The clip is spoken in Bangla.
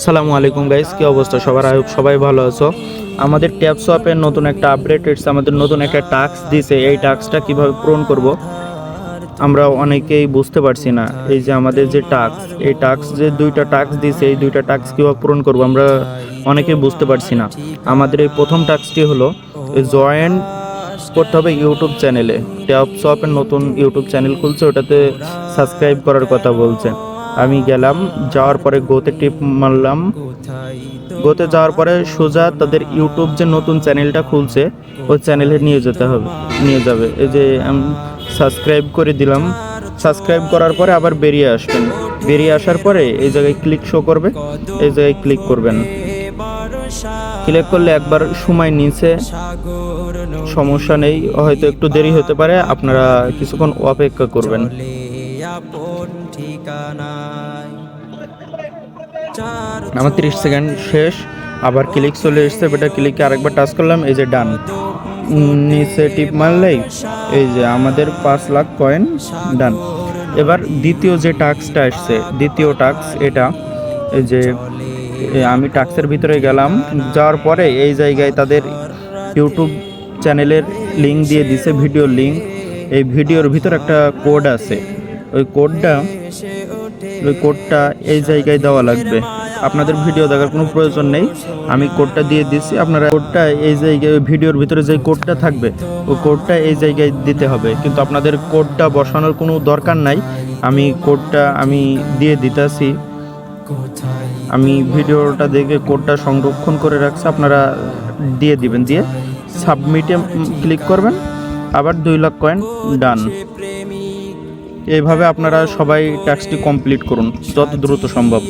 আসসালামু আলাইকুম গাইস, কি অবস্থা সবার? আয়ুব সবাই ভালো আছো? আমাদের ট্যাব সোয়াপের নতুন একটা আপডেট এসেছে, আমাদের নতুন একটা টাস্ক দিয়েছে। এই টাস্কটা কিভাবে পূরণ করব আমরা অনেকেই বুঝতে পারছি না। এই যে আমাদের যে টাস্ক, এই টাস্ক যে দুইটা টাস্ক দিয়েছে, এই দুইটা টাস্ক কিভাবে পূরণ করব আমরা অনেকেই বুঝতে পারছি না। আমাদের এই প্রথম টাস্কটি হলো জয়েন করতে হবে ইউটিউব চ্যানেলে। ট্যাব সোয়াপের নতুন ইউটিউব চ্যানেল খুলছে, ওটাতে সাবস্ক্রাইব করার কথা বলছে। আমি গেলাম, যাওয়ার পরে গোতে টিপ মারলাম। গোতে যাওয়ার পরে সোজা তাদের ইউটিউব যে নতুন চ্যানেলটা খুলছে ওই চ্যানেলে নিয়ে যাবে। এই যে আমি সাবস্ক্রাইব করে দিলাম। সাবস্ক্রাইব করার পরে আবার বেরিয়ে আসবেন। বেরিয়ে আসার পরে এই জায়গায় ক্লিক শো করবে, এই জায়গায় ক্লিক করবেন। ক্লিক করলে একবার সময় নিচে, সমস্যা নেই, হয়তো একটু দেরি হতে পারে, আপনারা কিছুক্ষণ অপেক্ষা করবেন। আমার 30 সেকেন্ড শেষ, আবার ক্লিক চলে এসছে। বেটা ক্লিকে আরেকবার টাচ করলাম, এই যে ডান। নিচে টিপ মারলেই এই যে আমাদের 5 লাখ কয়েন ডান। এবার দ্বিতীয় যে টাস্কটা আসছে, দ্বিতীয় টাস্ক এটা। এই যে আমি টাস্কের ভিতরে গেলাম, যাওয়ার পরে এই জায়গায় তাদের ইউটিউব চ্যানেলের লিঙ্ক দিয়ে দিছে, ভিডিও লিঙ্ক। এই ভিডিওর ভিতর একটা কোড আছে, ওই কোডটা এই জায়গায় দেওয়া লাগবে। আপনাদের ভিডিও দেখার কোনো প্রয়োজন নেই, আমি কোডটা দিয়ে দিচ্ছি। আপনারা কোডটা এই জায়গায়, ভিডিওর ভিতরে যে কোডটা থাকবে ওই কোডটা এই জায়গায় দিতে হবে, কিন্তু আপনাদের কোডটা বসানোর কোনো দরকার নাই। আমি কোডটা দিয়ে দিতেছি। আমি ভিডিওটা দেখে কোডটা সংরক্ষণ করে রাখছি, আপনারা দিয়ে দিবেন। দিয়ে সাবমিটে ক্লিক করবেন, আবার 2 লাখ কয়েন ডান। এইভাবে আপনারা সবাই টাস্কটি কমপ্লিট করুন যত দ্রুত সম্ভব।